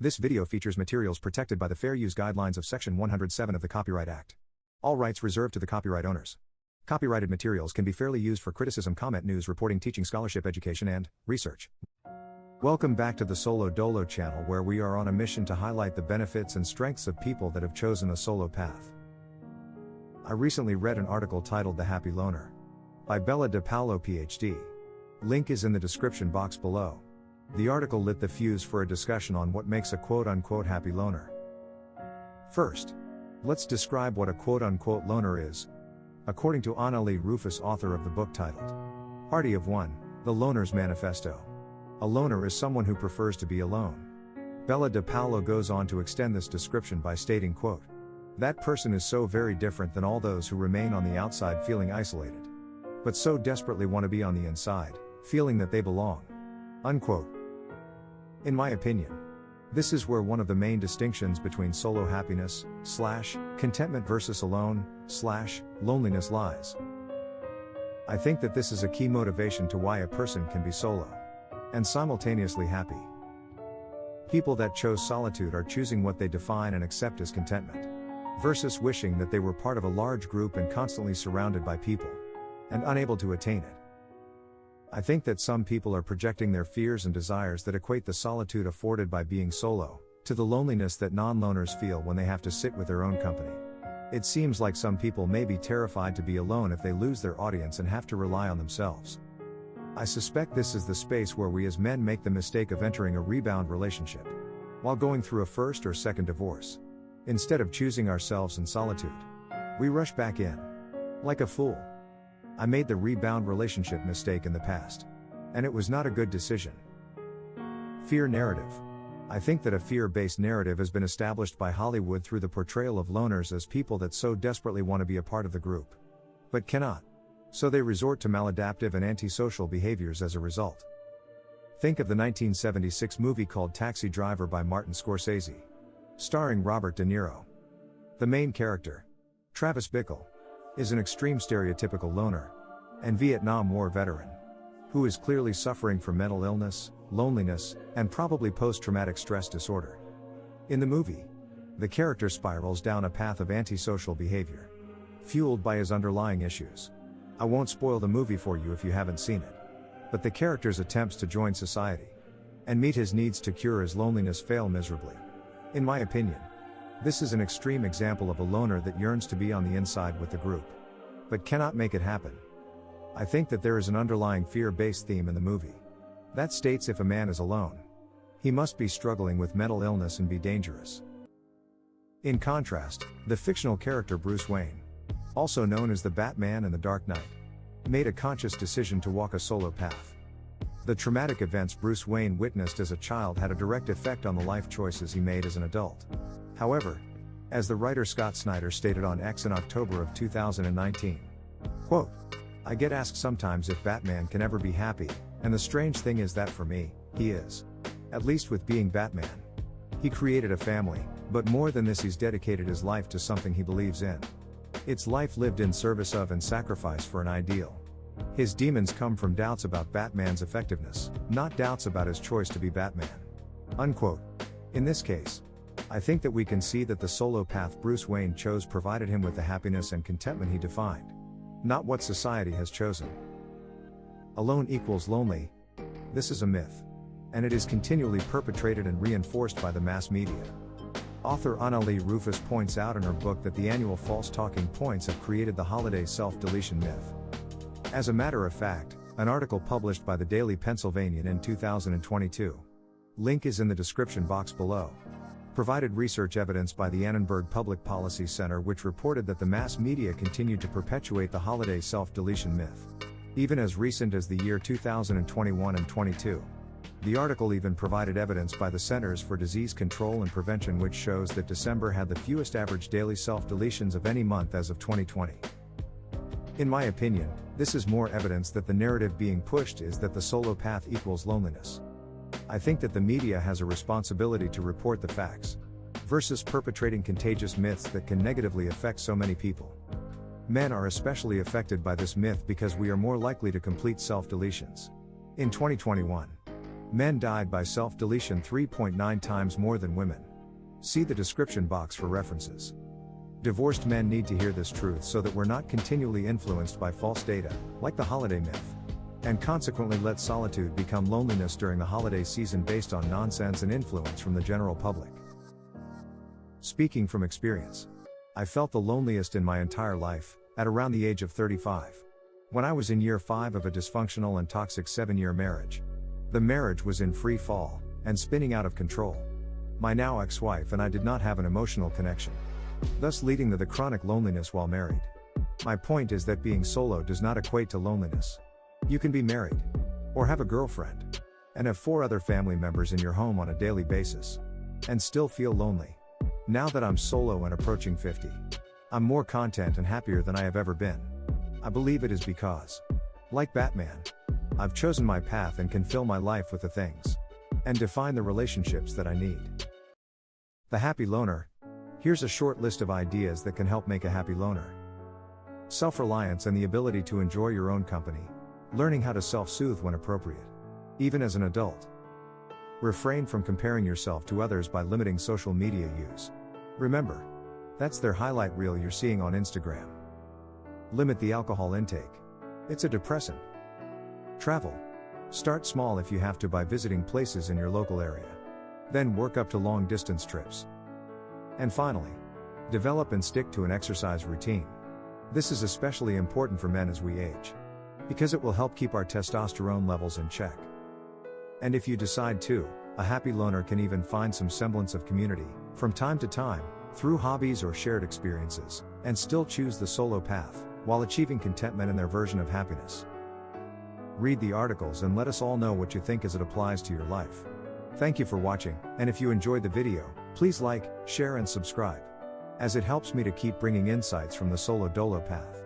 This video features materials protected by the Fair Use Guidelines of Section 107 of the Copyright Act. All rights reserved to the copyright owners. Copyrighted materials can be fairly used for criticism, comment, news, reporting, teaching, scholarship, education, and research. Welcome back to the Solo Dolo channel, where we are on a mission to highlight the benefits and strengths of people that have chosen a solo path. I recently read an article titled The Happy Loner by Bella De Paolo, PhD. Link is in the description box below. The article lit the fuse for a discussion on what makes a quote-unquote happy loner. First, let's describe what a quote-unquote loner is, according to Anna-Lee Rufus, author of the book titled Party of One, The Loner's Manifesto. A loner is someone who prefers to be alone. Bella De Paolo goes on to extend this description by stating, quote, "That person is so very different than all those who remain on the outside feeling isolated, but so desperately want to be on the inside, feeling that they belong." Unquote. In my opinion, this is where one of the main distinctions between solo happiness / contentment versus alone / loneliness lies. I think that this is a key motivation to why a person can be solo and simultaneously happy. People that chose solitude are choosing what they define and accept as contentment, versus wishing that they were part of a large group and constantly surrounded by people and unable to attain it. I think that some people are projecting their fears and desires that equate the solitude afforded by being solo to the loneliness that non-loners feel when they have to sit with their own company. It seems like some people may be terrified to be alone if they lose their audience and have to rely on themselves. I suspect this is the space where we as men make the mistake of entering a rebound relationship while going through a first or second divorce. Instead of choosing ourselves in solitude, we rush back in like a fool. I made the rebound relationship mistake in the past, and it was not a good decision. Fear narrative. I think that a fear-based narrative has been established by Hollywood through the portrayal of loners as people that so desperately want to be a part of the group, but cannot. So they resort to maladaptive and antisocial behaviors as a result. Think of the 1976 movie called Taxi Driver by Martin Scorsese, starring Robert De Niro. The main character, Travis Bickle, is an extreme stereotypical loner and Vietnam War veteran who is clearly suffering from mental illness, loneliness, and probably post-traumatic stress disorder. In the movie, the character spirals down a path of antisocial behavior, fueled by his underlying issues. I won't spoil the movie for you if you haven't seen it, but the character's attempts to join society and meet his needs to cure his loneliness fail miserably. In my opinion, this is an extreme example of a loner that yearns to be on the inside with the group, but cannot make it happen. I think that there is an underlying fear-based theme in the movie that states if a man is alone, he must be struggling with mental illness and be dangerous. In contrast, the fictional character Bruce Wayne, also known as the Batman in The Dark Knight, made a conscious decision to walk a solo path. The traumatic events Bruce Wayne witnessed as a child had a direct effect on the life choices he made as an adult. However, as the writer Scott Snyder stated on X in October of 2019, quote, "I get asked sometimes if Batman can ever be happy, and the strange thing is that for me, he is. At least with being Batman. He created a family, but more than this, he's dedicated his life to something he believes in. It's life lived in service of and sacrifice for an ideal. His demons come from doubts about Batman's effectiveness, not doubts about his choice to be Batman." Unquote. In this case, I think that we can see that the solo path Bruce Wayne chose provided him with the happiness and contentment he defined, not what society has chosen. Alone equals lonely. This is a myth, and it is continually perpetrated and reinforced by the mass media. Author Anna-Lee Rufus points out in her book that the annual false talking points have created the holiday self-deletion myth. As a matter of fact, an article published by the Daily Pennsylvanian in 2022, link is in the description box below, provided research evidence by the Annenberg Public Policy Center, which reported that the mass media continued to perpetuate the holiday self-deletion myth, even as recent as the year 2021 and 22. The article even provided evidence by the Centers for Disease Control and Prevention, which shows that December had the fewest average daily self-deletions of any month as of 2020. In my opinion, this is more evidence that the narrative being pushed is that the solo path equals loneliness. I think that the media has a responsibility to report the facts, versus perpetrating contagious myths that can negatively affect so many people. Men are especially affected by this myth because we are more likely to complete self-deletions. In 2021, Men died by self-deletion 3.9 times more than women. See the description box for references. Divorced men need to hear this truth so that we're not continually influenced by false data, like the holiday myth. And consequently let solitude become loneliness during the holiday season based on nonsense and influence from the general public. Speaking from experience, I felt the loneliest in my entire life, at around the age of 35. When I was in year 5 of a dysfunctional and toxic 7-year marriage. The marriage was in free fall, and spinning out of control. My now ex-wife and I did not have an emotional connection, thus leading to the chronic loneliness while married. My point is that being solo does not equate to loneliness. You can be married, or have a girlfriend, and have 4 other family members in your home on a daily basis, and still feel lonely. Now that I'm solo and approaching 50, I'm more content and happier than I have ever been. I believe it is because, like Batman, I've chosen my path and can fill my life with the things and define the relationships that I need. The happy loner. Here's a short list of ideas that can help make a happy loner. Self-reliance and the ability to enjoy your own company. Learning how to self-soothe when appropriate, even as an adult. Refrain from comparing yourself to others by limiting social media use. Remember, that's their highlight reel you're seeing on Instagram. Limit the alcohol intake. It's a depressant. Travel. Start small if you have to by visiting places in your local area. Then work up to long-distance trips. And finally, develop and stick to an exercise routine. This is especially important for men as we age, because it will help keep our testosterone levels in check. And if you decide to, a happy loner can even find some semblance of community, from time to time, through hobbies or shared experiences, and still choose the solo path, while achieving contentment in their version of happiness. Read the articles and let us all know what you think as it applies to your life. Thank you for watching, and if you enjoyed the video, please like, share and subscribe, as it helps me to keep bringing insights from the solo dolo path.